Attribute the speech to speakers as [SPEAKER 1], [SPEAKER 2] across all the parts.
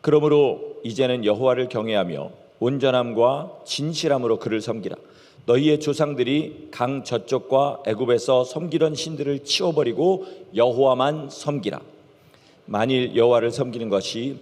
[SPEAKER 1] 그러므로 이제는 여호와를 경외하며 온전함과 진실함으로 그를 섬기라. 너희의 조상들이 강 저쪽과 애굽에서 섬기던 신들을 치워버리고 여호와만 섬기라. 만일 여호와를 섬기는 것이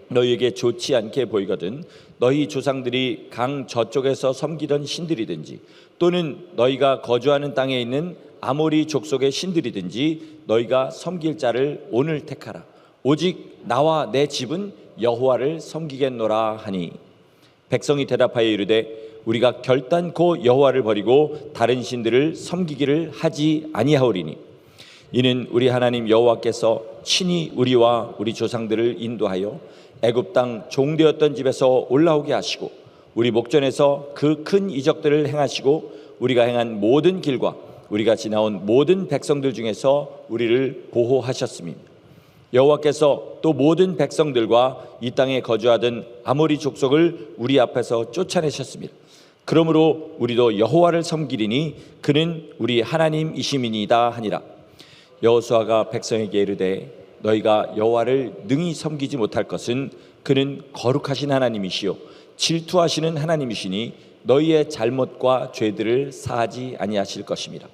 [SPEAKER 1] 너희에게 좋지 않게 보이거든 너희 조상들이 강 저쪽에서 섬기던 신들이든지 또는 너희가 거주하는 땅에 있는 아모리 족속의 신들이든지 너희가 섬길 자를 오늘 택하라. 오직 나와 내 집은 여호와를 섬기겠노라 하니 백성이 대답하여 이르되 우리가 결단코 여호와를 버리고 다른 신들을 섬기기를 하지 아니하오리니 이는 우리 하나님 여호와께서 친히 우리와 우리 조상들을 인도하여 애굽 땅 종되었던 집에서 올라오게 하시고 우리 목전에서 그 큰 이적들을 행하시고 우리가 행한 모든 길과 우리가 지나온 모든 백성들 중에서 우리를 보호하셨음이며 여호와께서 또 모든 백성들과 이 땅에 거주하던 아모리 족속을 우리 앞에서 쫓아내셨습니다. 그러므로 우리도 여호와를 섬기리니 그는 우리 하나님이심이니이다 하니라. 여호수아가 백성에게 이르되 너희가 여호와를 능히 섬기지 못할 것은 그는 거룩하신 하나님이시요 질투하시는 하나님이시니 너희의 잘못과 죄들을 사하지 아니하실 것임이라.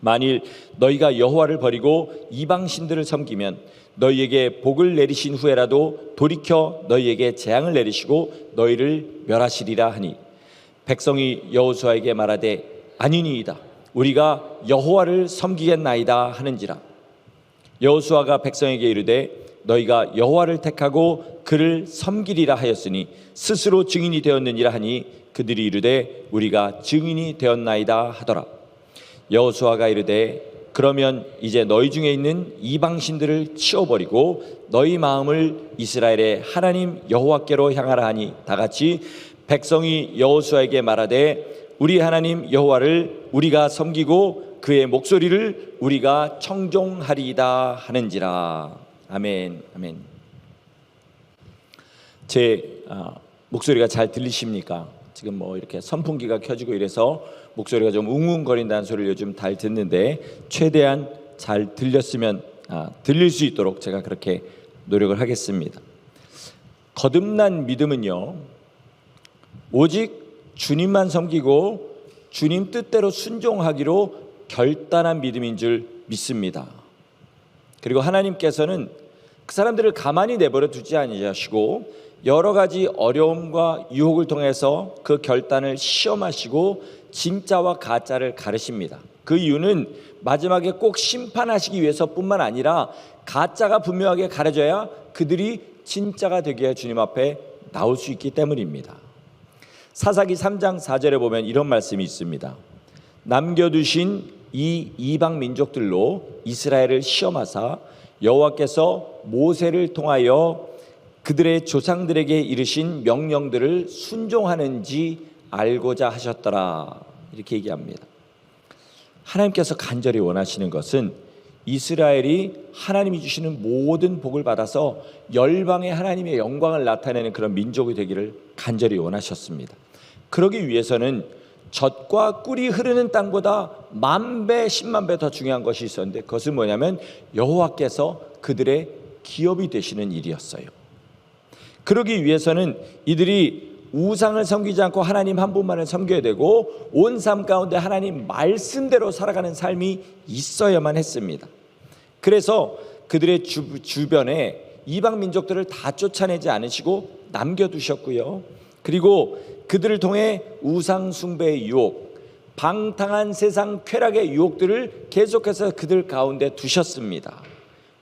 [SPEAKER 1] 만일 너희가 여호와를 버리고 이방 신들을 섬기면 너희에게 복을 내리신 후에라도 돌이켜 너희에게 재앙을 내리시고 너희를 멸하시리라 하니 백성이 여호수아에게 말하되 아니니이다. 우리가 여호와를 섬기겠나이다 하는지라. 여호수아가 백성에게 이르되 너희가 여호와를 택하고 그를 섬기리라 하였으니 스스로 증인이 되었느니라 하니 그들이 이르되 우리가 증인이 되었나이다 하더라. 여호수아가 이르되 그러면 이제 너희 중에 있는 이방 신들을 치워버리고 너희 마음을 이스라엘의 하나님 여호와께로 향하라 하니 다같이 백성이 여호수아에게 말하되 우리 하나님 여호와를 우리가 섬기고 그의 목소리를 우리가 청종하리이다 하는지라. 아멘. 아멘. 제 목소리가 잘 들리십니까? 지금 뭐 이렇게 선풍기가 켜지고 이래서 목소리가 좀 웅웅거린다는 소리를 요즘 잘 듣는데 최대한 잘 들렸으면 들릴 수 있도록 제가 그렇게 노력을 하겠습니다. 거듭난 믿음은요 오직 주님만 섬기고 주님 뜻대로 순종하기로 결단한 믿음인 줄 믿습니다. 그리고 하나님께서는 그 사람들을 가만히 내버려 두지 아니하시고 여러 가지 어려움과 유혹을 통해서 그 결단을 시험하시고 진짜와 가짜를 가르십니다. 그 이유는 마지막에 꼭 심판하시기 위해서뿐만 아니라 가짜가 분명하게 가려져야 그들이 진짜가 되게 주님 앞에 나올 수 있기 때문입니다. 사사기 3장 4절에 보면 이런 말씀이 있습니다. 남겨두신 이 이방 민족들로 이스라엘을 시험하사 여호와께서 모세를 통하여 그들의 조상들에게 이르신 명령들을 순종하는지 알고자 하셨더라. 이렇게 얘기합니다. 하나님께서 간절히 원하시는 것은 이스라엘이 하나님이 주시는 모든 복을 받아서 열방의 하나님의 영광을 나타내는 그런 민족이 되기를 간절히 원하셨습니다. 그러기 위해서는 젖과 꿀이 흐르는 땅보다 10,000배, 100,000배 더 중요한 것이 있었는데 그것은 뭐냐면 여호와께서 그들의 기업이 되시는 일이었어요. 그러기 위해서는 이들이 우상을 섬기지 않고 하나님 한 분만을 섬겨야 되고 온 삶 가운데 하나님 말씀대로 살아가는 삶이 있어야만 했습니다. 그래서 그들의 주변에 이방 민족들을 다 쫓아내지 않으시고 남겨두셨고요. 그리고 그들을 통해 우상 숭배의 유혹, 방탕한 세상 쾌락의 유혹들을 계속해서 그들 가운데 두셨습니다.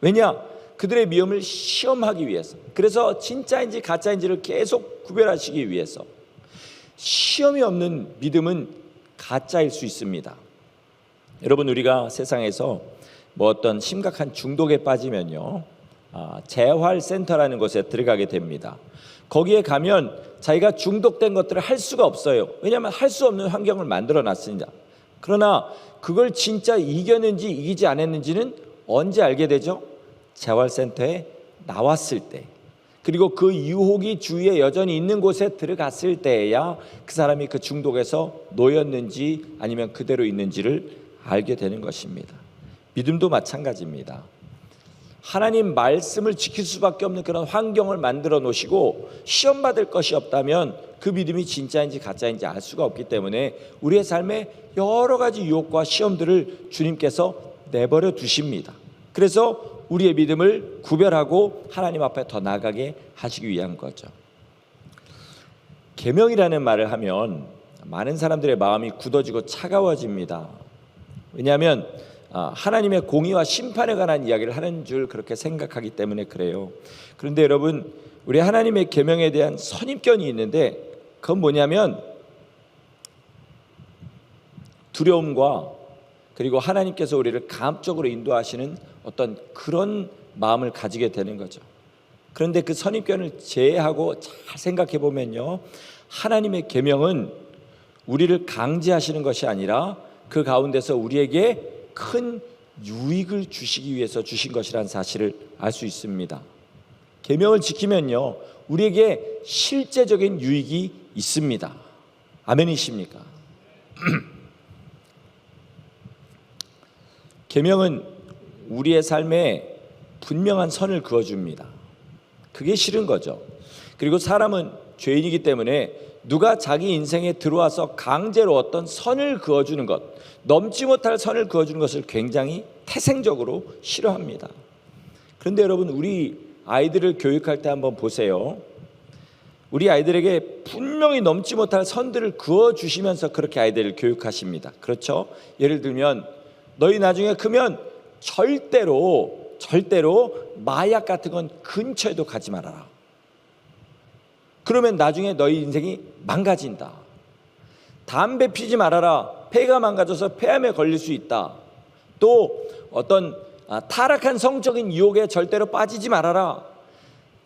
[SPEAKER 1] 왜냐? 그들의 미움을 시험하기 위해서. 그래서 진짜인지 가짜인지를 계속 구별하시기 위해서. 시험이 없는 믿음은 가짜일 수 있습니다. 여러분, 우리가 세상에서 뭐 어떤 심각한 중독에 빠지면요 재활센터라는 곳에 들어가게 됩니다. 거기에 가면 자기가 중독된 것들을 할 수가 없어요. 왜냐하면 할 수 없는 환경을 만들어 놨습니다. 그러나 그걸 진짜 이겼는지 이기지 않았는지는 언제 알게 되죠? 재활센터에 나왔을 때, 그리고 그 유혹이 주위에 여전히 있는 곳에 들어갔을 때야 그 사람이 그 중독에서 놓였는지 아니면 그대로 있는지를 알게 되는 것입니다. 믿음도 마찬가지입니다. 하나님 말씀을 지킬 수밖에 없는 그런 환경을 만들어 놓으시고 시험 받을 것이 없다면 그 믿음이 진짜인지 가짜인지 알 수가 없기 때문에 우리의 삶에 여러 가지 유혹과 시험들을 주님께서 내버려 두십니다. 그래서 우리의 믿음을 구별하고 하나님 앞에 더 나아가게 하시기 위한 거죠. 계명이라는 말을 하면 많은 사람들의 마음이 굳어지고 차가워집니다. 왜냐하면 하나님의 공의와 심판에 관한 이야기를 하는 줄 그렇게 생각하기 때문에 그래요. 그런데 여러분, 우리 하나님의 계명에 대한 선입견이 있는데 그건 뭐냐면 두려움과 그리고 하나님께서 우리를 감적으로 인도하시는 어떤 그런 마음을 가지게 되는 거죠. 그런데 그 선입견을 제외하고 잘 생각해 보면요, 하나님의 계명은 우리를 강제하시는 것이 아니라 그 가운데서 우리에게 큰 유익을 주시기 위해서 주신 것이라는 사실을 알 수 있습니다. 계명을 지키면요, 우리에게 실제적인 유익이 있습니다. 아멘이십니까? 계명은 우리의 삶에 분명한 선을 그어줍니다. 그게 싫은 거죠. 그리고 사람은 죄인이기 때문에 누가 자기 인생에 들어와서 강제로 어떤 선을 그어주는 것, 넘지 못할 선을 그어주는 것을 굉장히 태생적으로 싫어합니다. 그런데 여러분, 우리 아이들을 교육할 때 한번 보세요. 우리 아이들에게 분명히 넘지 못할 선들을 그어주시면서 그렇게 아이들을 교육하십니다. 그렇죠? 예를 들면 너희 나중에 크면 절대로 마약 같은 건 근처에도 가지 말아라. 그러면 나중에 너희 인생이 망가진다. 담배 피지 말아라. 폐가 망가져서 폐암에 걸릴 수 있다. 또 어떤 타락한 성적인 유혹에 절대로 빠지지 말아라.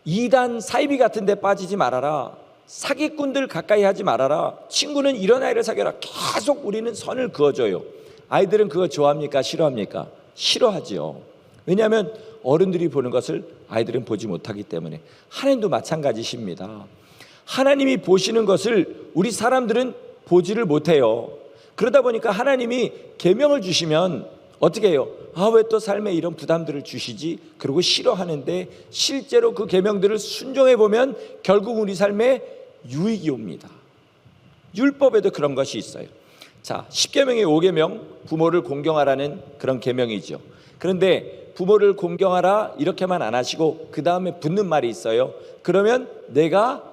[SPEAKER 1] 이단 사이비 같은 데 빠지지 말아라. 사기꾼들 가까이 하지 말아라. 친구는 이런 아이를 사귀어라. 계속 우리는 선을 그어줘요. 아이들은 그거 좋아합니까? 싫어합니까? 싫어하지요. 왜냐하면 어른들이 보는 것을 아이들은 보지 못하기 때문에. 하나님도 마찬가지십니다. 하나님이 보시는 것을 우리 사람들은 보지를 못해요. 그러다 보니까 하나님이 계명을 주시면 어떻게 해요? 왜 또 삶에 이런 부담들을 주시지? 그리고 싫어하는데 실제로 그 계명들을 순종해 보면 결국 우리 삶에 유익이 옵니다. 율법에도 그런 것이 있어요. 자, 10계명의 5계명, 부모를 공경하라는 그런 계명이죠. 그런데 부모를 공경하라 이렇게만 안 하시고 그 다음에 붙는 말이 있어요. 그러면 내가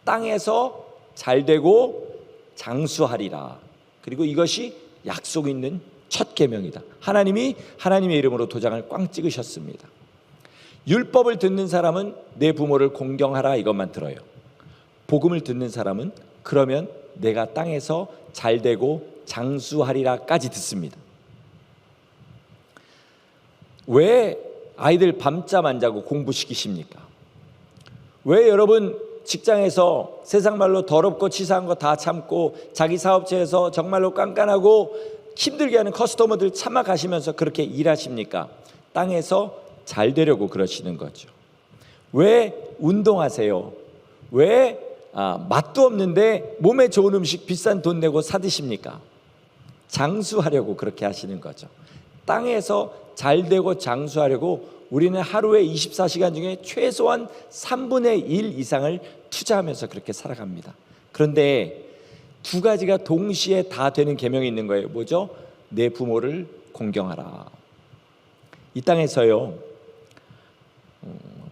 [SPEAKER 1] 땅에서 잘되고 장수하리라. 그리고 이것이 약속 있는 첫 계명이다. 하나님이 하나님의 이름으로 도장을 꽝 찍으셨습니다. 율법을 듣는 사람은 내 부모를 공경하라 이것만 들어요. 복음을 듣는 사람은 그러면 내가 땅에서 잘되고 장수하리라까지 듣습니다. 왜 아이들 밤잠 안 자고 공부시키십니까? 왜 여러분 직장에서 세상 말로 더럽고 치사한 거 다 참고 자기 사업체에서 정말로 깐깐하고 힘들게 하는 커스터머들 참아가시면서 그렇게 일하십니까? 땅에서 잘 되려고 그러시는 거죠. 왜 운동하세요? 왜 맛도 없는데 몸에 좋은 음식 비싼 돈 내고 사 드십니까? 장수하려고 그렇게 하시는 거죠. 땅에서 잘 되고 장수하려고 우리는 하루에 24시간 중에 최소한 3분의 1 이상을 투자하면서 그렇게 살아갑니다. 그런데 두 가지가 동시에 다 되는 계명이 있는 거예요. 뭐죠? 내 부모를 공경하라. 이 땅에서요,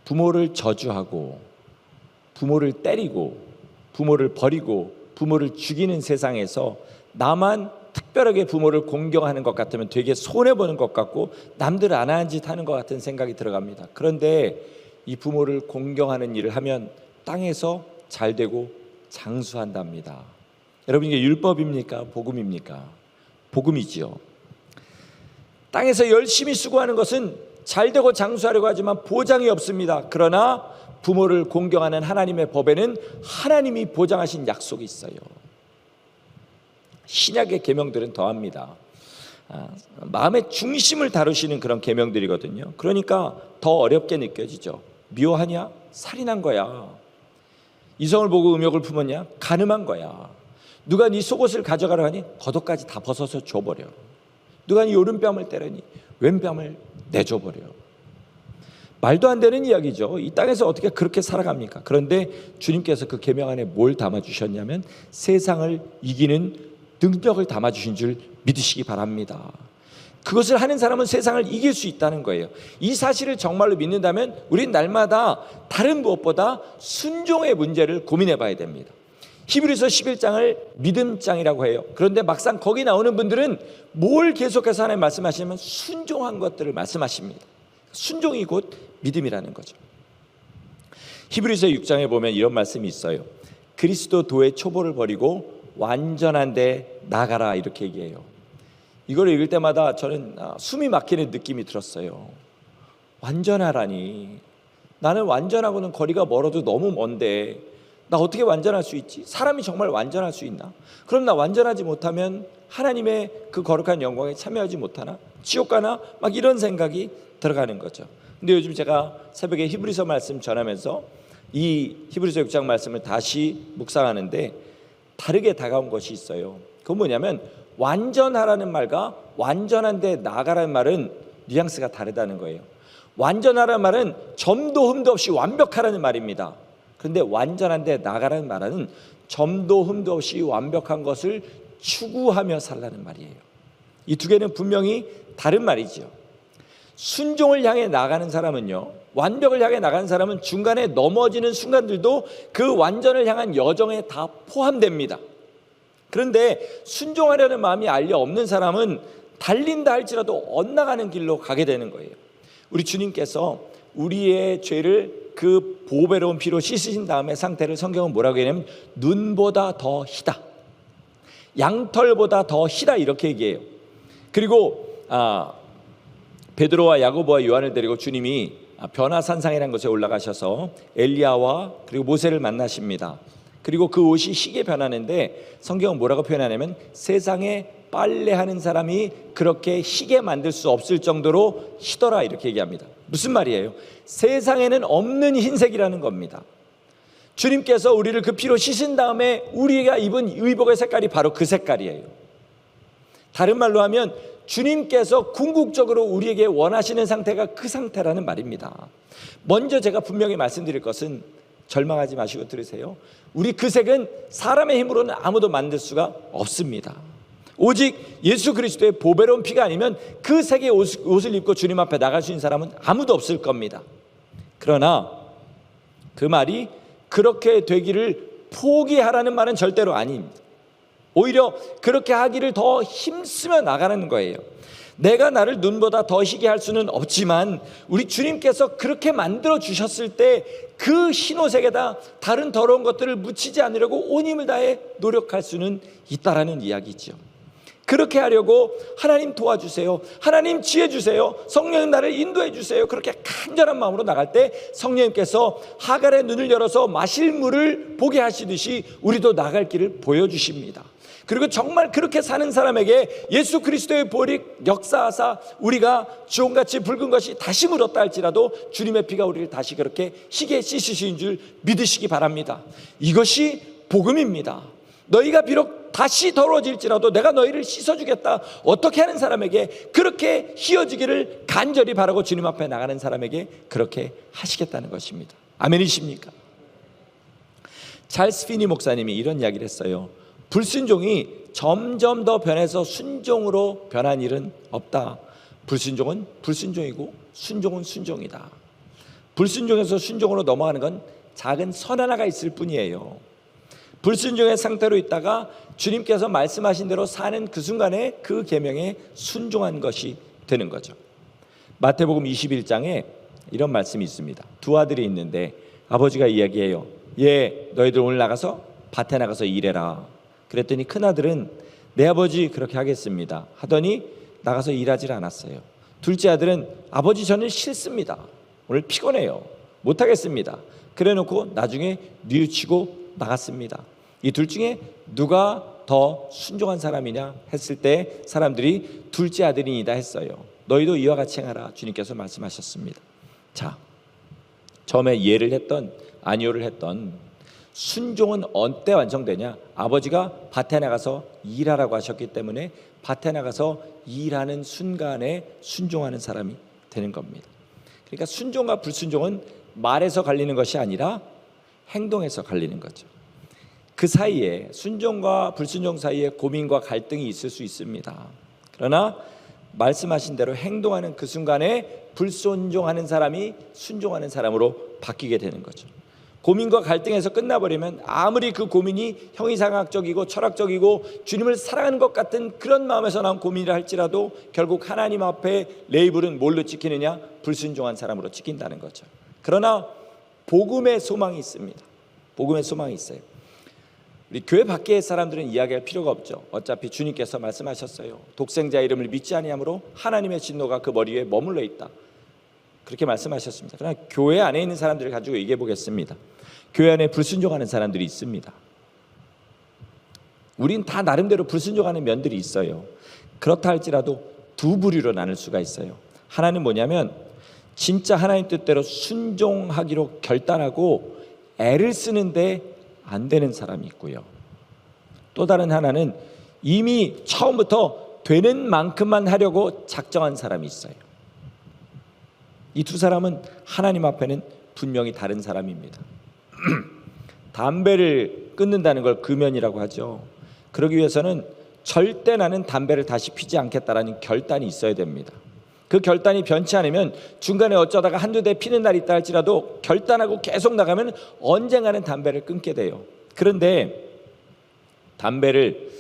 [SPEAKER 1] 부모를 저주하고 부모를 때리고 부모를 버리고 부모를 죽이는 세상에서 나만 특별하게 부모를 공경하는 것 같으면 되게 손해보는 것 같고 남들 안 하는 짓 하는 것 같은 생각이 들어갑니다. 그런데 이 부모를 공경하는 일을 하면 땅에서 잘되고 장수한답니다. 여러분, 이게 율법입니까? 복음입니까? 복음이지요. 땅에서 열심히 수고하는 것은 잘되고 장수하려고 하지만 보장이 없습니다. 그러나 부모를 공경하는 하나님의 법에는 하나님이 보장하신 약속이 있어요. 신약의 계명들은 더합니다. 마음의 중심을 다루시는 그런 계명들이거든요. 그러니까 더 어렵게 느껴지죠. 미워하냐? 살인한 거야. 이성을 보고 음욕을 품었냐? 간음한 거야. 누가 네 속옷을 가져가려 하니 겉옷까지 다 벗어서 줘버려. 누가 네 오른뺨을 때려니 왼뺨을 내줘버려. 말도 안 되는 이야기죠. 이 땅에서 어떻게 그렇게 살아갑니까? 그런데 주님께서 그 계명 안에 뭘 담아주셨냐면 세상을 이기는 능력을 담아주신 줄 믿으시기 바랍니다. 그것을 하는 사람은 세상을 이길 수 있다는 거예요. 이 사실을 정말로 믿는다면 우린 날마다 다른 무엇보다 순종의 문제를 고민해 봐야 됩니다. 히브리서 11장을 믿음장이라고 해요. 그런데 막상 거기 나오는 분들은 뭘 계속해서 하나님 말씀하시냐면 순종한 것들을 말씀하십니다. 순종이 곧 믿음이라는 거죠. 히브리서 6장에 보면 이런 말씀이 있어요. 그리스도 도의 초보를 버리고 완전한 데 나가라, 이렇게 얘기해요. 이걸 읽을 때마다 저는 숨이 막히는 느낌이 들었어요. 완전하라니, 나는 완전하고는 거리가 멀어도 너무 먼데 나 어떻게 완전할 수 있지? 사람이 정말 완전할 수 있나? 그럼 나 완전하지 못하면 하나님의 그 거룩한 영광에 참여하지 못하나? 지옥 가나? 막 이런 생각이 들어가는 거죠. 근데 요즘 제가 새벽에 히브리서 말씀 전하면서 이 히브리서 6장 말씀을 다시 묵상하는데 다르게 다가온 것이 있어요. 그건 뭐냐면 완전하라는 말과 완전한 데 나아가라는 말은 뉘앙스가 다르다는 거예요. 완전하라는 말은 점도 흠도 없이 완벽하라는 말입니다. 그런데 완전한 데 나아가라는 말은 점도 흠도 없이 완벽한 것을 추구하며 살라는 말이에요. 이 두 개는 분명히 다른 말이죠. 순종을 향해 나가는 사람은요, 완벽을 향해 나가는 사람은 중간에 넘어지는 순간들도 그 완전을 향한 여정에 다 포함됩니다. 그런데 순종하려는 마음이 알려 없는 사람은 달린다 할지라도 엇나가는 길로 가게 되는 거예요. 우리 주님께서 우리의 죄를 그 보배로운 피로 씻으신 다음에 상태를 성경은 뭐라고 얘기하냐면 눈보다 더 희다, 양털보다 더 희다, 이렇게 얘기해요. 그리고 베드로와 야고보와 요한을 데리고 주님이 변화산상이라는 곳에 올라가셔서 엘리야와 그리고 모세를 만나십니다. 그리고 그 옷이 희게 변하는데 성경은 뭐라고 표현하냐면 세상에 빨래하는 사람이 그렇게 희게 만들 수 없을 정도로 희더라, 이렇게 얘기합니다. 무슨 말이에요? 세상에는 없는 흰색이라는 겁니다. 주님께서 우리를 그 피로 씻은 다음에 우리가 입은 의복의 색깔이 바로 그 색깔이에요. 다른 말로 하면 주님께서 궁극적으로 우리에게 원하시는 상태가 그 상태라는 말입니다. 먼저 제가 분명히 말씀드릴 것은 절망하지 마시고 들으세요. 우리 그 색은 사람의 힘으로는 아무도 만들 수가 없습니다. 오직 예수 그리스도의 보배로운 피가 아니면 그 색의 옷을 입고 주님 앞에 나갈 수 있는 사람은 아무도 없을 겁니다. 그러나 그 말이 그렇게 되기를 포기하라는 말은 절대로 아닙니다. 오히려 그렇게 하기를 더 힘쓰며 나가는 거예요. 내가 나를 눈보다 더 희게 할 수는 없지만 우리 주님께서 그렇게 만들어 주셨을 때 그 흰옷에게다 다른 더러운 것들을 묻히지 않으려고 온 힘을 다해 노력할 수는 있다라는 이야기죠. 그렇게 하려고 하나님 도와주세요, 하나님 지혜 주세요, 성령님 나를 인도해 주세요, 그렇게 간절한 마음으로 나갈 때 성령님께서 하갈의 눈을 열어서 마실 물을 보게 하시듯이 우리도 나갈 길을 보여주십니다. 그리고 정말 그렇게 사는 사람에게 예수 그리스도의 보혈이 역사하사 우리가 주홍같이 붉은 것이 다시 묻었다 할지라도 주님의 피가 우리를 다시 그렇게 희게 씻으신 줄 믿으시기 바랍니다. 이것이 복음입니다. 너희가 비록 다시 더러워질지라도 내가 너희를 씻어주겠다. 어떻게 하는 사람에게 그렇게 희어지기를 간절히 바라고 주님 앞에 나가는 사람에게 그렇게 하시겠다는 것입니다. 아멘이십니까? 찰스 피니 목사님이 이런 이야기를 했어요. 불순종이 점점 더 변해서 순종으로 변한 일은 없다. 불순종은 불순종이고 순종은 순종이다. 불순종에서 순종으로 넘어가는 건 작은 선 하나가 있을 뿐이에요. 불순종의 상태로 있다가 주님께서 말씀하신 대로 사는 그 순간에 그 계명에 순종한 것이 되는 거죠. 마태복음 21장에 이런 말씀이 있습니다. 두 아들이 있는데 아버지가 이야기해요. 너희들 오늘 나가서 밭에 나가서 일해라. 그랬더니 큰아들은 내 아버지 그렇게 하겠습니다 하더니 나가서 일하지 않았어요. 둘째 아들은 아버지 저는 싫습니다, 오늘 피곤해요, 못하겠습니다, 그래놓고 나중에 뉘우치고 나갔습니다. 이 둘 중에 누가 더 순종한 사람이냐 했을 때 사람들이 둘째 아들이니다 했어요. 너희도 이와 같이 행하라 주님께서 말씀하셨습니다. 자, 처음에 예를 했던 아니오를 했던 순종은 언제 완성되냐? 아버지가 밭에 나가서 일하라고 하셨기 때문에 밭에 나가서 일하는 순간에 순종하는 사람이 되는 겁니다. 그러니까 순종과 불순종은 말에서 갈리는 것이 아니라 행동에서 갈리는 거죠. 그 사이에, 순종과 불순종 사이에 고민과 갈등이 있을 수 있습니다. 그러나 말씀하신 대로 행동하는 그 순간에 불순종하는 사람이 순종하는 사람으로 바뀌게 되는 거죠. 고민과 갈등에서 끝나버리면 아무리 그 고민이 형이상학적이고 철학적이고 주님을 사랑하는 것 같은 그런 마음에서 나온 고민이라 할지라도 결국 하나님 앞에 레이블은 뭘로 찍히느냐? 불순종한 사람으로 찍힌다는 거죠. 그러나 복음의 소망이 있습니다. 복음의 소망이 있어요. 우리 교회 밖의 사람들은 이야기할 필요가 없죠. 어차피 주님께서 말씀하셨어요. 독생자 이름을 믿지 아니함으로 하나님의 진노가 그 머리 위에 머물러 있다. 그렇게 말씀하셨습니다. 그러나 교회 안에 있는 사람들을 가지고 얘기해 보겠습니다. 교회 안에 불순종하는 사람들이 있습니다. 우린 다 나름대로 불순종하는 면들이 있어요. 그렇다 할지라도 두 부류로 나눌 수가 있어요. 하나는 뭐냐면 진짜 하나님 뜻대로 순종하기로 결단하고 애를 쓰는데 안 되는 사람이 있고요. 또 다른 하나는 이미 처음부터 되는 만큼만 하려고 작정한 사람이 있어요. 이 두 사람은 하나님 앞에는 분명히 다른 사람입니다. 담배를 끊는다는 걸 금연이라고 하죠. 그러기 위해서는 절대 나는 담배를 다시 피지 않겠다라는 결단이 있어야 됩니다. 그 결단이 변치 않으면 중간에 어쩌다가 한두 대 피는 날이 있다 할지라도 결단하고 계속 나가면 언젠가는 담배를 끊게 돼요. 그런데 담배를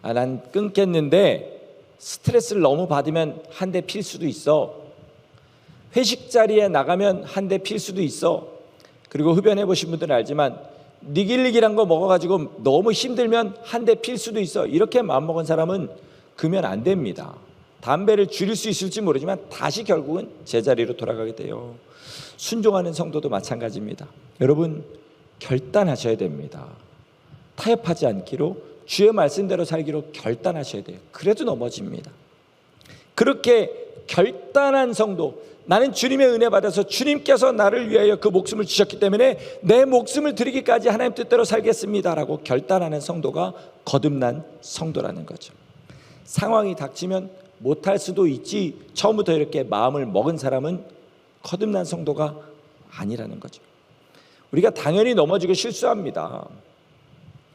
[SPEAKER 1] 난 끊겠는데 스트레스를 너무 받으면 한 대 필 수도 있어. 회식 자리에 나가면 한 대 필 수도 있어. 그리고 흡연해 보신 분들은 알지만 니길니길한 거 먹어가지고 너무 힘들면 한 대 필 수도 있어. 이렇게 마음먹은 사람은 금연 안 됩니다. 담배를 줄일 수 있을지 모르지만 다시 결국은 제자리로 돌아가게 돼요. 순종하는 성도도 마찬가지입니다. 여러분 결단하셔야 됩니다. 타협하지 않기로 주의 말씀대로 살기로 결단하셔야 돼요. 그래도 넘어집니다. 그렇게 결단한 성도, 나는 주님의 은혜 받아서 주님께서 나를 위하여 그 목숨을 주셨기 때문에 내 목숨을 드리기까지 하나님 뜻대로 살겠습니다라고 결단하는 성도가 거듭난 성도라는 거죠. 상황이 닥치면 못할 수도 있지 처음부터 이렇게 마음을 먹은 사람은 거듭난 성도가 아니라는 거죠. 우리가 당연히 넘어지고 실수합니다.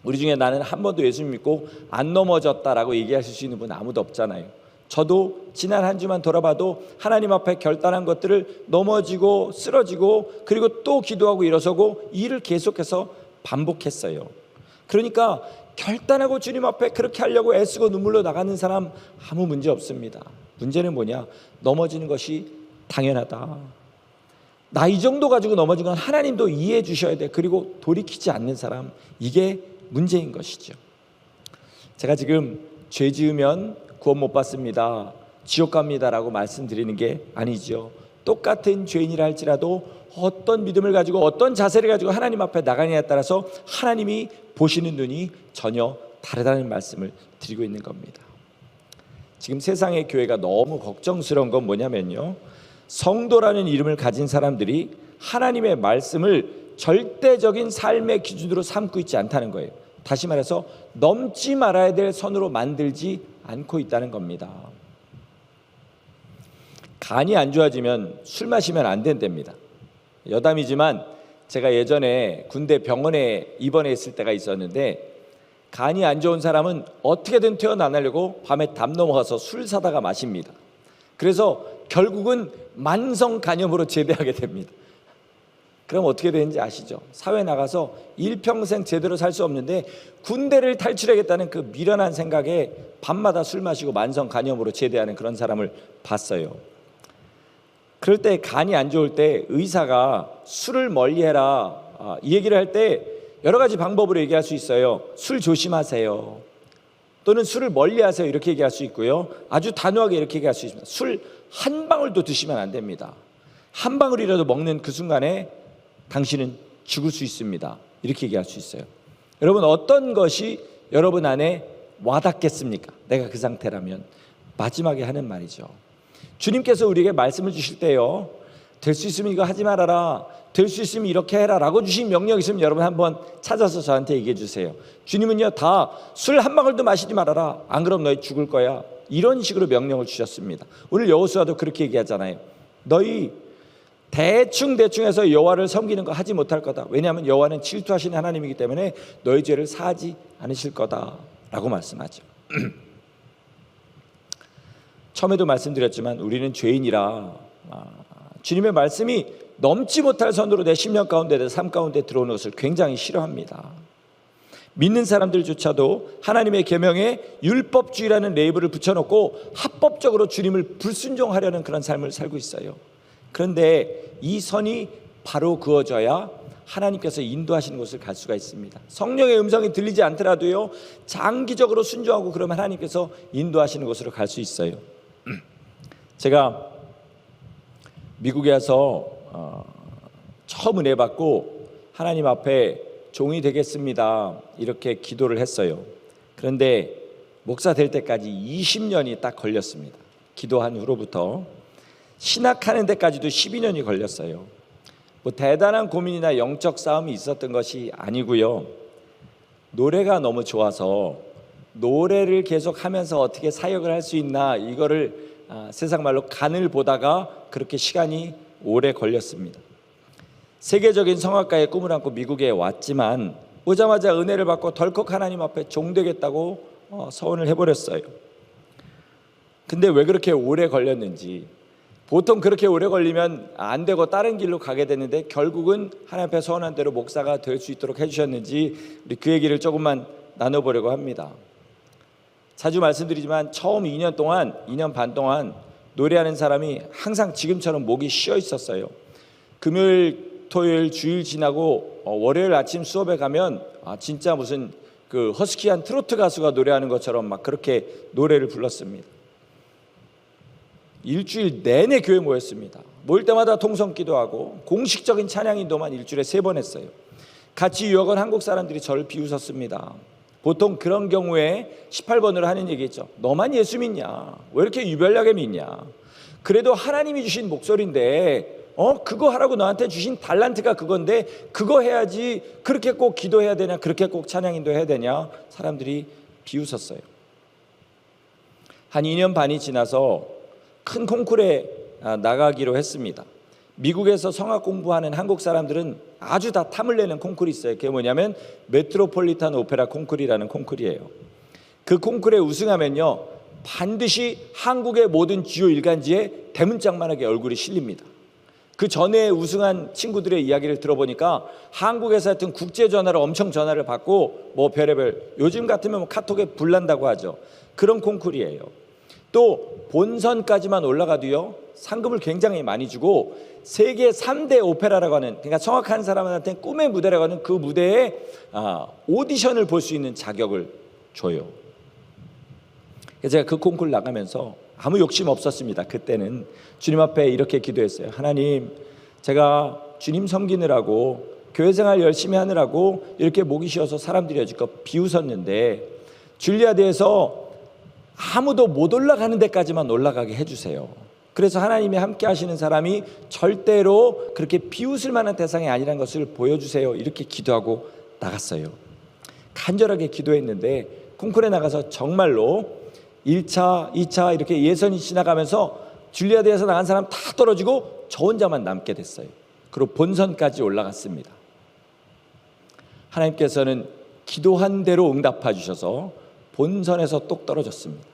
[SPEAKER 1] 우리 중에 나는 한 번도 예수 믿고 안 넘어졌다라고 얘기하실 수 있는 분 아무도 없잖아요. 저도 지난 한 주만 돌아봐도 하나님 앞에 결단한 것들을 넘어지고 쓰러지고 그리고 또 기도하고 일어서고 일을 계속해서 반복했어요. 그러니까 결단하고 주님 앞에 그렇게 하려고 애쓰고 눈물로 나가는 사람 아무 문제 없습니다. 문제는 뭐냐? 넘어지는 것이 당연하다. 나 이 정도 가지고 넘어진 건 하나님도 이해해 주셔야 돼. 그리고 돌이키지 않는 사람, 이게 문제인 것이죠. 제가 지금 죄 지으면 구원 못 받습니다, 지옥 갑니다라고 말씀드리는 게 아니죠. 똑같은 죄인이라 할지라도 어떤 믿음을 가지고 어떤 자세를 가지고 하나님 앞에 나가느냐에 따라서 하나님이 보시는 눈이 전혀 다르다는 말씀을 드리고 있는 겁니다. 지금 세상의 교회가 너무 걱정스러운 건 뭐냐면요, 성도라는 이름을 가진 사람들이 하나님의 말씀을 절대적인 삶의 기준으로 삼고 있지 않다는 거예요. 다시 말해서 넘지 말아야 될 선으로 만들지 않고 있다는 겁니다. 간이 안 좋아지면 술 마시면 안 된답니다. 여담이지만 제가 예전에 군대 병원에 입원했을 때가 있었는데 간이 안 좋은 사람은 어떻게든 퇴원하려고 밤에 담 넘어가서 술 사다가 마십니다. 그래서 결국은 만성 간염으로 제대하게 됩니다. 그럼 어떻게 되는지 아시죠? 사회 나가서 일평생 제대로 살 수 없는데 군대를 탈출하겠다는 그 미련한 생각에 밤마다 술 마시고 만성 간염으로 제대하는 그런 사람을 봤어요. 그럴 때 간이 안 좋을 때 의사가 술을 멀리해라 이 얘기를 할 때 여러 가지 방법으로 얘기할 수 있어요. 술 조심하세요, 또는 술을 멀리하세요, 이렇게 얘기할 수 있고요. 아주 단호하게 이렇게 얘기할 수 있습니다. 술 한 방울도 드시면 안 됩니다. 한 방울이라도 먹는 그 순간에 당신은 죽을 수 있습니다, 이렇게 얘기할 수 있어요. 여러분, 어떤 것이 여러분 안에 와닿겠습니까? 내가 그 상태라면. 마지막에 하는 말이죠. 주님께서 우리에게 말씀을 주실 때요, 될 수 있으면 이거 하지 말아라, 될 수 있으면 이렇게 해라 라고 주신 명령이 있으면 여러분 한번 찾아서 저한테 얘기해 주세요. 주님은요, 다 술 한 방울도 마시지 말아라, 안 그럼 너희 죽을 거야, 이런 식으로 명령을 주셨습니다. 오늘 여호수아도 그렇게 얘기하잖아요. 너희 대충 해서 여호와를 섬기는 거 하지 못할 거다. 왜냐하면 여호와는 질투하시는 하나님이기 때문에 너희 죄를 사하지 않으실 거다라고 말씀하죠. 처음에도 말씀드렸지만 우리는 죄인이라 주님의 말씀이 넘지 못할 선으로 내 심령 가운데, 내 삶 가운데 들어오는 것을 굉장히 싫어합니다. 믿는 사람들조차도 하나님의 계명에 율법주의라는 레이블을 붙여놓고 합법적으로 주님을 불순종하려는 그런 삶을 살고 있어요. 그런데 이 선이 바로 그어져야 하나님께서 인도하시는 곳을 갈 수가 있습니다. 성령의 음성이 들리지 않더라도요, 장기적으로 순종하고 그러면 하나님께서 인도하시는 곳으로 갈 수 있어요. 제가 미국에 와서 처음 은혜 받고 하나님 앞에 종이 되겠습니다 이렇게 기도를 했어요. 그런데 목사 될 때까지 20년이 딱 걸렸습니다. 기도한 후로부터 신학하는 데까지도 12년이 걸렸어요. 뭐 대단한 고민이나 영적 싸움이 있었던 것이 아니고요, 노래가 너무 좋아서 노래를 계속 하면서 어떻게 사역을 할 수 있나, 이거를 세상 말로 간을 보다가 그렇게 시간이 오래 걸렸습니다. 세계적인 성악가의 꿈을 안고 미국에 왔지만 오자마자 은혜를 받고 덜컥 하나님 앞에 종되겠다고 서원을 해버렸어요. 근데 왜 그렇게 오래 걸렸는지, 보통 그렇게 오래 걸리면 안 되고 다른 길로 가게 되는데 결국은 하나님 앞에 서원한 대로 목사가 될 수 있도록 해주셨는지, 우리 그 얘기를 조금만 나눠보려고 합니다. 자주 말씀드리지만 처음 2년 반 동안 노래하는 사람이 항상 지금처럼 목이 쉬어 있었어요. 금요일 토요일 주일 지나고 월요일 아침 수업에 가면 진짜 무슨 그 허스키한 트로트 가수가 노래하는 것처럼 막 그렇게 노래를 불렀습니다. 일주일 내내 교회 모였습니다. 모일 때마다 통성기도하고 공식적인 찬양 인도만 일주일에 3번 했어요. 같이 유학원 한국 사람들이 저를 비웃었습니다. 보통 그런 경우에 18번으로 하는 얘기겠죠. 너만 예수 믿냐? 왜 이렇게 유별나게 믿냐? 그래도 하나님이 주신 목소리인데 그거 하라고 너한테 주신 달란트가 그건데 그거 해야지, 그렇게 꼭 기도해야 되냐, 그렇게 꼭 찬양인도 해야 되냐, 사람들이 비웃었어요. 한 2년 반이 지나서 큰 콩쿠르에 나가기로 했습니다. 미국에서 성악 공부하는 한국 사람들은 아주 다 탐을 내는 콩쿠르이 있어요. 그게 뭐냐면 메트로폴리탄 오페라 콩쿠르라는 콩쿠르예요. 그 콩쿠르에 우승하면요, 반드시 한국의 모든 주요 일간지에 대문짝만하게 얼굴이 실립니다. 그 전에 우승한 친구들의 이야기를 들어보니까 한국에서 하여튼 국제 전화로 엄청 전화를 받고 뭐 별의별, 요즘 같으면 뭐 카톡에 불난다고 하죠. 그런 콩쿠르예요. 또 본선까지만 올라가도요, 상금을 굉장히 많이 주고 세계 3대 오페라라고 하는, 그러니까 성악하는 사람한테 꿈의 무대라고 하는 그 무대에 오디션을 볼 수 있는 자격을 줘요. 그래서 제가 그 콩쿠르 나가면서 아무 욕심 없었습니다. 그때는 주님 앞에 이렇게 기도했어요. 하나님, 제가 주님 섬기느라고 교회 생활 열심히 하느라고 이렇게 목이 쉬어서 사람들이 여지껏 비웃었는데 줄리아드에서 아무도 못 올라가는 데까지만 올라가게 해주세요. 그래서 하나님이 함께 하시는 사람이 절대로 그렇게 비웃을 만한 대상이 아니라는 것을 보여주세요. 이렇게 기도하고 나갔어요. 간절하게 기도했는데 콩쿠르에 나가서 정말로 1차, 2차 이렇게 예선이 지나가면서 줄리아드에서 나간 사람 다 떨어지고 저 혼자만 남게 됐어요. 그리고 본선까지 올라갔습니다. 하나님께서는 기도한 대로 응답해 주셔서 본선에서 똑 떨어졌습니다.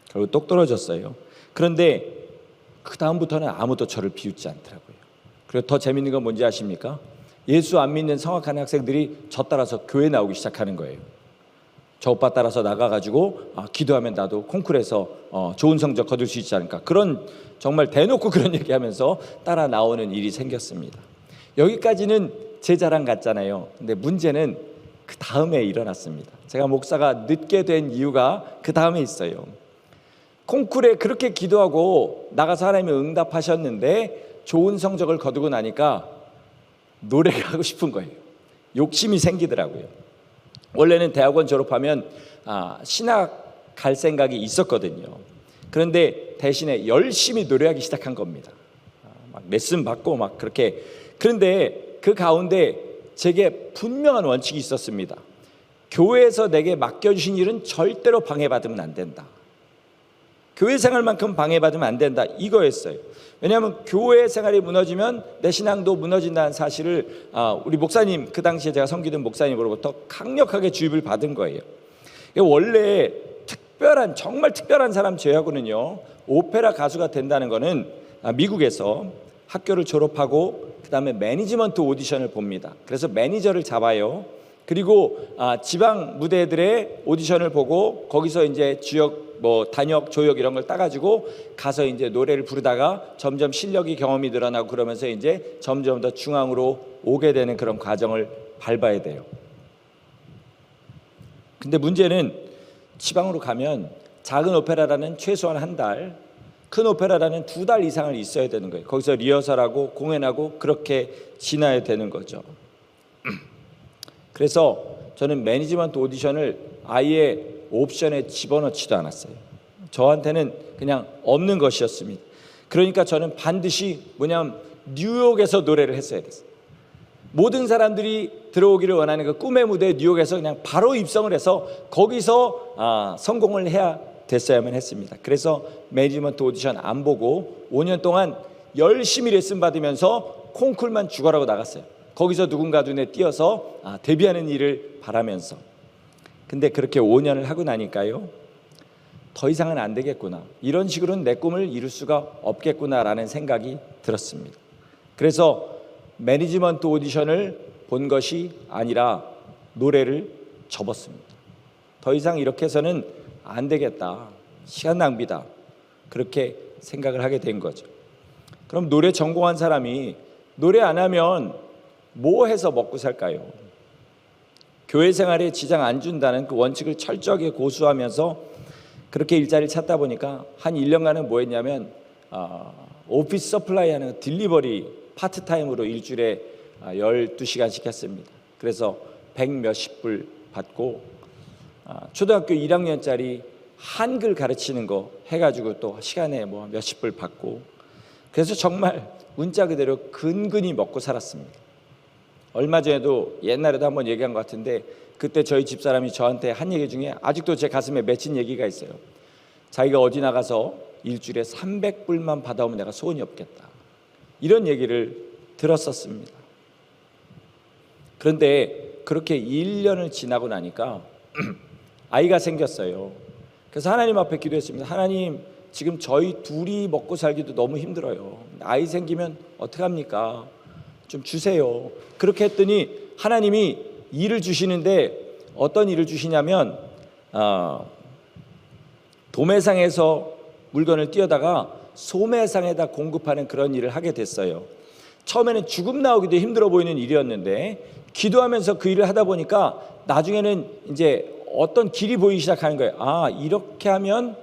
[SPEAKER 1] 결국 똑 떨어졌어요. 그런데 그 다음부터는 아무도 저를 비웃지 않더라고요. 그리고 더 재밌는 건 뭔지 아십니까? 예수 안 믿는 성악하는 학생들이 저 따라서 교회 나오기 시작하는 거예요. 저 오빠 따라서 나가가지고 기도하면 나도 콩쿠르에서 좋은 성적 거둘 수 있지 않을까, 그런 정말 대놓고 그런 얘기하면서 따라 나오는 일이 생겼습니다. 여기까지는 제 자랑 같잖아요. 근데 문제는 그 다음에 일어났습니다. 제가 목사가 늦게 된 이유가 그 다음에 있어요. 콩쿠르에 그렇게 기도하고 나가서 하나님이 응답하셨는데 좋은 성적을 거두고 나니까 노래가 하고 싶은 거예요. 욕심이 생기더라고요. 원래는 대학원 졸업하면 신학 갈 생각이 있었거든요. 그런데 대신에 열심히 노래하기 시작한 겁니다. 막 레슨 받고 막 그렇게. 그런데 그 가운데 제게 분명한 원칙이 있었습니다. 교회에서 내게 맡겨주신 일은 절대로 방해받으면 안 된다. 교회 생활만큼 방해받으면 안 된다, 이거였어요. 왜냐하면 교회 생활이 무너지면 내 신앙도 무너진다는 사실을 우리 목사님, 그 당시에 제가 섬기던 목사님으로부터 강력하게 주입을 받은 거예요. 원래 정말 특별한 사람 제외하고는요, 오페라 가수가 된다는 거는 미국에서 학교를 졸업하고 그 다음에 매니지먼트 오디션을 봅니다. 그래서 매니저를 잡아요. 그리고 지방 무대들의 오디션을 보고 거기서 이제 지역 단역, 조역 이런 걸 따가지고 가서 이제 노래를 부르다가 점점 실력이, 경험이 늘어나고 그러면서 이제 점점 더 중앙으로 오게 되는 그런 과정을 밟아야 돼요. 근데 문제는 지방으로 가면 작은 오페라라는 최소한 한 달, 큰 오페라라는 2달 이상을 있어야 되는 거예요. 거기서 리허설하고 공연하고 그렇게 지나야 되는 거죠. 그래서 저는 매니지먼트 오디션을 아예 옵션에 집어넣지도 않았어요. 저한테는 그냥 없는 것이었습니다. 그러니까 저는 반드시 뉴욕에서 노래를 했어야 됐어요. 모든 사람들이 들어오기를 원하는 그 꿈의 무대 뉴욕에서 그냥 바로 입성을 해서 거기서 성공을 해야 됐어야만 했습니다. 그래서 매니지먼트 오디션 안 보고 5년 동안 열심히 레슨 받으면서 콩쿨만 죽어라고 나갔어요. 거기서 누군가 눈에 띄어서 데뷔하는 일을 바라면서. 근데 그렇게 5년을 하고 나니까요, 더 이상은 안 되겠구나, 이런 식으로는 내 꿈을 이룰 수가 없겠구나라는 생각이 들었습니다. 그래서 매니지먼트 오디션을 본 것이 아니라 노래를 접었습니다. 더 이상 이렇게 해서는 안 되겠다, 시간 낭비다, 그렇게 생각을 하게 된 거죠. 그럼 노래 전공한 사람이 노래 안 하면 뭐 해서 먹고 살까요? 교회 생활에 지장 안 준다는 그 원칙을 철저하게 고수하면서 그렇게 일자리를 찾다 보니까 한 1년간은 뭐 했냐면 오피스 서플라이 하는 딜리버리 파트타임으로 일주일에 12시간씩 했습니다. 그래서 100 몇십 불 받고 초등학교 1학년짜리 한글 가르치는 거 해가지고 또 시간에 몇십 불 받고, 그래서 정말 문자 그대로 근근히 먹고 살았습니다. 얼마 전에도, 옛날에도 한번 얘기한 것 같은데, 그때 저희 집사람이 저한테 한 얘기 중에 아직도 제 가슴에 맺힌 얘기가 있어요. 자기가 어디 나가서 일주일에 300불만 받아오면 내가 소원이 없겠다, 이런 얘기를 들었었습니다. 그런데 그렇게 1년을 지나고 나니까 아이가 생겼어요. 그래서 하나님 앞에 기도했습니다. 하나님, 지금 저희 둘이 먹고 살기도 너무 힘들어요. 아이 생기면 어떡합니까? 좀 주세요. 그렇게 했더니 하나님이 일을 주시는데, 어떤 일을 주시냐면 도매상에서 물건을 띄어다가 소매상에다 공급하는 그런 일을 하게 됐어요. 처음에는 죽음 나오기도 힘들어 보이는 일이었는데 기도하면서 그 일을 하다 보니까 나중에는 이제 어떤 길이 보이기 시작하는 거예요. 이렇게 하면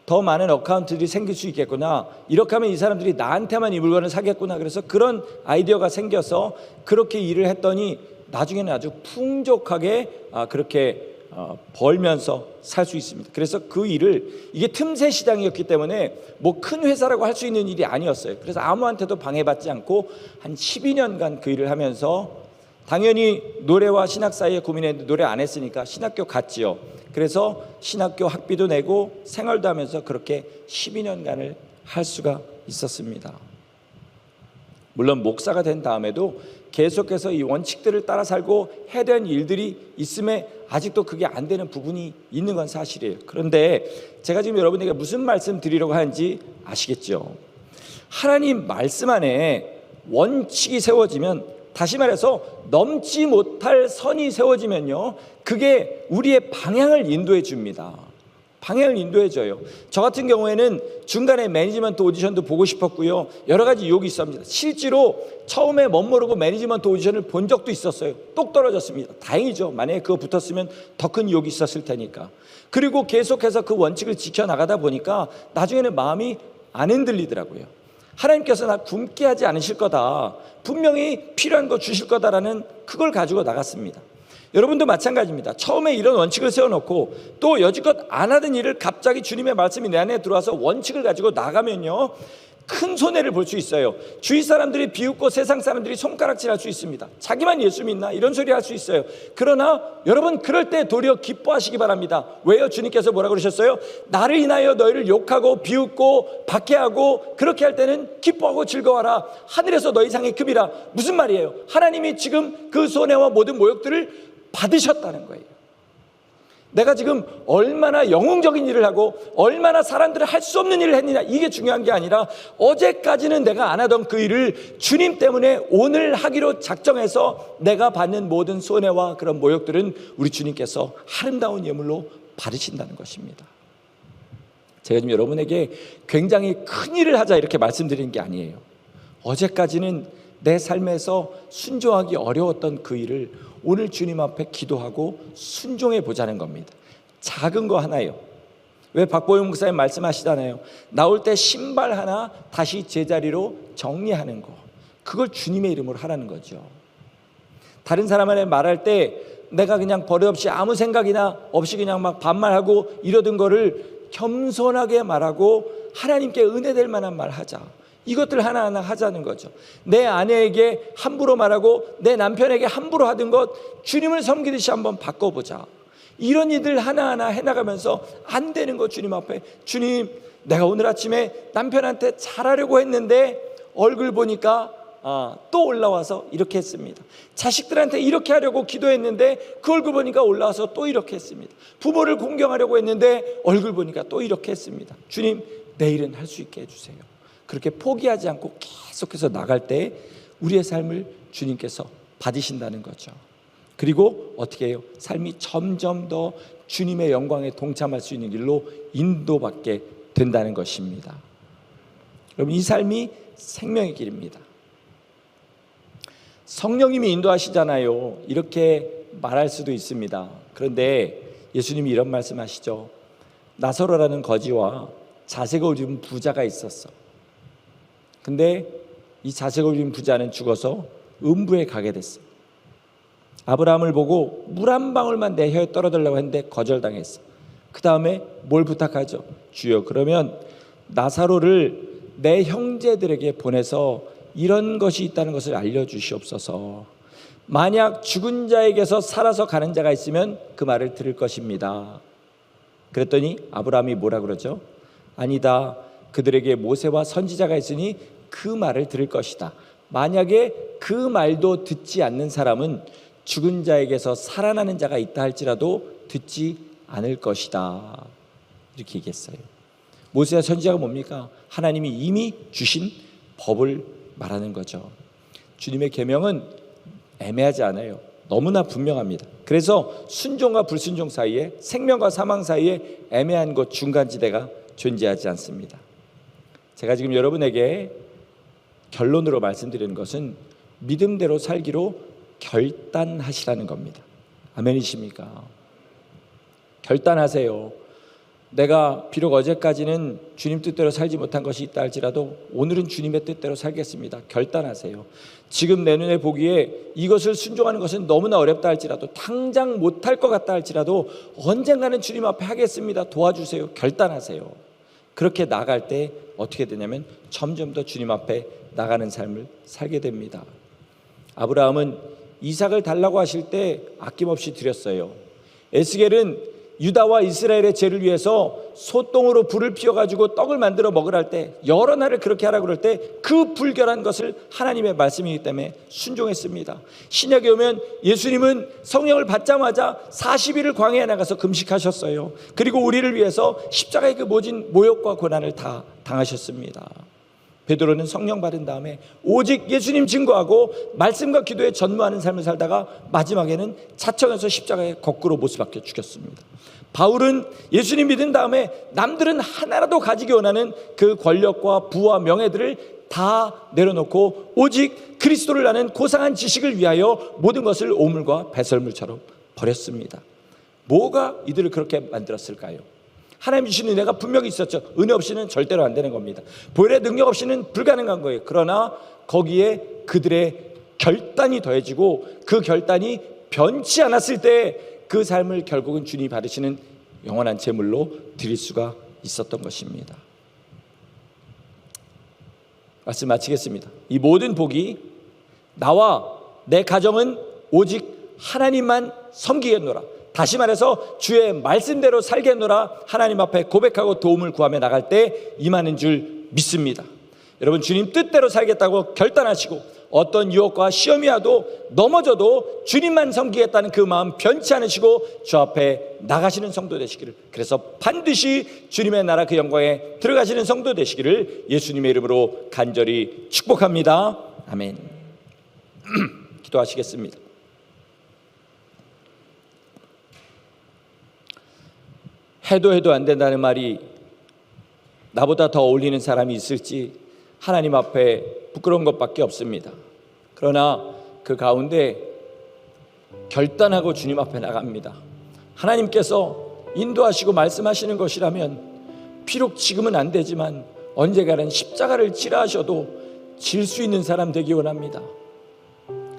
[SPEAKER 1] 더 많은 어카운트들이 생길 수 있겠구나, 이렇게 하면 이 사람들이 나한테만 이 물건을 사겠구나. 그래서 그런 아이디어가 생겨서 그렇게 일을 했더니 나중에는 아주 풍족하게 그렇게 벌면서 살 수 있습니다. 그래서 그 일을, 이게 틈새 시장이었기 때문에 뭐 큰 회사라고 할 수 있는 일이 아니었어요. 그래서 아무한테도 방해받지 않고 한 12년간 그 일을 하면서, 당연히 노래와 신학 사이에 고민했는데 노래 안 했으니까 신학교 갔지요. 그래서 신학교 학비도 내고 생활도 하면서 그렇게 12년간을 할 수가 있었습니다. 물론 목사가 된 다음에도 계속해서 이 원칙들을 따라 살고 해야 되는 일들이 있음에 아직도 그게 안 되는 부분이 있는 건 사실이에요. 그런데 제가 지금 여러분에게 무슨 말씀 드리려고 하는지 아시겠죠? 하나님 말씀 안에 원칙이 세워지면, 다시 말해서 넘지 못할 선이 세워지면요, 그게 우리의 방향을 인도해 줍니다. 방향을 인도해 줘요. 저 같은 경우에는 중간에 매니지먼트 오디션도 보고 싶었고요, 여러 가지 유혹이 있었습니다. 실제로 처음에 멋모르고 매니지먼트 오디션을 본 적도 있었어요. 똑 떨어졌습니다. 다행이죠. 만약에 그거 붙었으면 더 큰 유혹이 있었을 테니까. 그리고 계속해서 그 원칙을 지켜나가다 보니까 나중에는 마음이 안 흔들리더라고요. 하나님께서 나 굶게 하지 않으실 거다, 분명히 필요한 거 주실 거다라는 그걸 가지고 나갔습니다. 여러분도 마찬가지입니다. 처음에 이런 원칙을 세워놓고 또 여지껏 안 하던 일을 갑자기 주님의 말씀이 내 안에 들어와서 원칙을 가지고 나가면요, 큰 손해를 볼 수 있어요. 주위 사람들이 비웃고 세상 사람들이 손가락질할 수 있습니다. 자기만 예수 믿나 이런 소리 할 수 있어요. 그러나 여러분, 그럴 때 도리어 기뻐하시기 바랍니다. 왜요? 주님께서 뭐라 그러셨어요? 나를 인하여 너희를 욕하고 비웃고 박해하고 그렇게 할 때는 기뻐하고 즐거워하라. 하늘에서 너희 상이 큼이라. 무슨 말이에요? 하나님이 지금 그 손해와 모든 모욕들을 받으셨다는 거예요. 내가 지금 얼마나 영웅적인 일을 하고 얼마나 사람들을 할 수 없는 일을 했느냐, 이게 중요한 게 아니라 어제까지는 내가 안 하던 그 일을 주님 때문에 오늘 하기로 작정해서 내가 받는 모든 손해와 그런 모욕들은 우리 주님께서 아름다운 예물로 받으신다는 것입니다. 제가 지금 여러분에게 굉장히 큰 일을 하자 이렇게 말씀드리는 게 아니에요. 어제까지는 내 삶에서 순종하기 어려웠던 그 일을 오늘 주님 앞에 기도하고 순종해 보자는 겁니다. 작은 거 하나요. 왜 박보영 목사님 말씀하시잖아요. 나올 때 신발 하나 다시 제자리로 정리하는 거, 그걸 주님의 이름으로 하라는 거죠. 다른 사람한테 말할 때 내가 그냥 버릇없이 아무 생각이나 없이 그냥 막 반말하고 이러던 거를 겸손하게 말하고 하나님께 은혜될 만한 말 하자. 이것들 하나하나 하자는 거죠. 내 아내에게 함부로 말하고 내 남편에게 함부로 하던 것 주님을 섬기듯이 한번 바꿔보자. 이런 일들 하나하나 해나가면서 안 되는 거 주님 앞에, 주님, 내가 오늘 아침에 남편한테 잘하려고 했는데 얼굴 보니까 또 올라와서 이렇게 했습니다. 자식들한테 이렇게 하려고 기도했는데 그 얼굴 보니까 올라와서 또 이렇게 했습니다. 부모를 공경하려고 했는데 얼굴 보니까 또 이렇게 했습니다. 주님, 내일은 할 수 있게 해주세요. 그렇게 포기하지 않고 계속해서 나갈 때 우리의 삶을 주님께서 받으신다는 거죠. 그리고 어떻게 해요? 삶이 점점 더 주님의 영광에 동참할 수 있는 길로 인도받게 된다는 것입니다. 여러분, 이 삶이 생명의 길입니다. 성령님이 인도하시잖아요. 이렇게 말할 수도 있습니다. 그런데 예수님이 이런 말씀하시죠. 나사로라는 거지와 자색을 입은 부자가 있었어. 근데 이 자색을 입은 부자는 죽어서 음부에 가게 됐어. 아브라함을 보고 물 한 방울만 내 혀에 떨어달라고 했는데 거절당했어. 그 다음에 뭘 부탁하죠? 주여, 그러면 나사로를 내 형제들에게 보내서 이런 것이 있다는 것을 알려주시옵소서. 만약 죽은 자에게서 살아서 가는 자가 있으면 그 말을 들을 것입니다. 그랬더니 아브라함이 뭐라 그러죠? 아니다, 그들에게 모세와 선지자가 있으니 그 말을 들을 것이다. 만약에 그 말도 듣지 않는 사람은 죽은 자에게서 살아나는 자가 있다 할지라도 듣지 않을 것이다. 이렇게 얘기했어요. 모세와 선지자가 뭡니까? 하나님이 이미 주신 법을 말하는 거죠. 주님의 계명은 애매하지 않아요. 너무나 분명합니다. 그래서 순종과 불순종 사이에, 생명과 사망 사이에 애매한 곳, 중간지대가 존재하지 않습니다. 제가 지금 여러분에게 결론으로 말씀드리는 것은 믿음대로 살기로 결단하시라는 겁니다. 아멘이십니까? 결단하세요. 내가 비록 어제까지는 주님 뜻대로 살지 못한 것이 있다 할지라도 오늘은 주님의 뜻대로 살겠습니다. 결단하세요. 지금 내 눈에 보기에 이것을 순종하는 것은 너무나 어렵다 할지라도, 당장 못할 것 같다 할지라도 언젠가는 주님 앞에 하겠습니다. 도와주세요. 결단하세요. 그렇게 나갈 때 어떻게 되냐면 점점 더 주님 앞에 나가는 삶을 살게 됩니다. 아브라함은 이삭을 달라고 하실 때 아낌없이 드렸어요. 에스겔은 유다와 이스라엘의 죄를 위해서 소똥으로 불을 피워가지고 떡을 만들어 먹으라 할 때, 여러 날을 그렇게 하라고 그럴 때 그 불결한 것을 하나님의 말씀이기 때문에 순종했습니다. 신약에 오면 예수님은 성령을 받자마자 40일을 광야에 나가서 금식하셨어요. 그리고 우리를 위해서 십자가의 그 모진 모욕과 고난을 다 당하셨습니다. 베드로는 성령 받은 다음에 오직 예수님 증거하고 말씀과 기도에 전무하는 삶을 살다가 마지막에는 자청해서 십자가에 거꾸로 못 박혀 죽였습니다. 바울은 예수님 믿은 다음에 남들은 하나라도 가지기 원하는 그 권력과 부와 명예들을 다 내려놓고 오직 그리스도를 아는 고상한 지식을 위하여 모든 것을 오물과 배설물처럼 버렸습니다. 뭐가 이들을 그렇게 만들었을까요? 하나님 주신 은혜가 분명히 있었죠. 은혜 없이는 절대로 안 되는 겁니다. 보혈의 능력 없이는 불가능한 거예요. 그러나 거기에 그들의 결단이 더해지고 그 결단이 변치 않았을 때 그 삶을 결국은 주님이 받으시는 영원한 제물로 드릴 수가 있었던 것입니다. 말씀 마치겠습니다. 이 모든 복이 나와 내 가정은 오직 하나님만 섬기겠노라, 다시 말해서 주의 말씀대로 살겠노라 하나님 앞에 고백하고 도움을 구하며 나갈 때 임하는 줄 믿습니다. 여러분, 주님 뜻대로 살겠다고 결단하시고 어떤 유혹과 시험이 와도 넘어져도 주님만 섬기겠다는 그 마음 변치 않으시고 주 앞에 나가시는 성도 되시기를, 그래서 반드시 주님의 나라 그 영광에 들어가시는 성도 되시기를 예수님의 이름으로 간절히 축복합니다. 아멘. 기도하시겠습니다. 해도 안 된다는 말이 나보다 더 어울리는 사람이 있을지 하나님 앞에 부끄러운 것밖에 없습니다. 그러나 그 가운데 결단하고 주님 앞에 나갑니다. 하나님께서 인도하시고 말씀하시는 것이라면 비록 지금은 안 되지만 언젠가는 십자가를 지라 하셔도 질 수 있는 사람 되기 원합니다.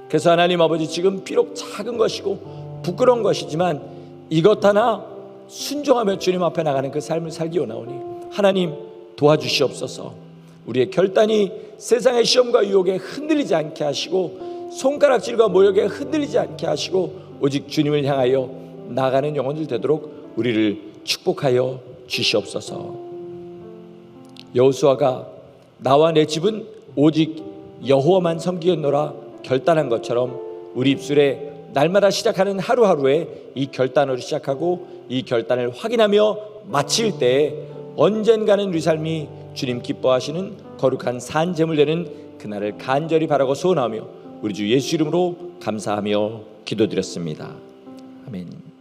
[SPEAKER 1] 그래서 하나님 아버지, 지금 비록 작은 것이고 부끄러운 것이지만 이것 하나 순종하며 주님 앞에 나가는 그 삶을 살기 원하오니 하나님 도와주시옵소서. 우리의 결단이 세상의 시험과 유혹에 흔들리지 않게 하시고 손가락질과 모욕에 흔들리지 않게 하시고 오직 주님을 향하여 나가는 영혼들 되도록 우리를 축복하여 주시옵소서. 여호수아가 나와 내 집은 오직 여호와만 섬기겠노라 결단한 것처럼 우리 입술에 날마다 시작하는 하루하루에 이 결단으로 시작하고 이 결단을 확인하며 마칠 때에 언젠가는 우리 삶이 주님 기뻐하시는 거룩한 산제물 되는 그날을 간절히 바라고 소원하며 우리 주 예수 이름으로 감사하며 기도드렸습니다. 아멘.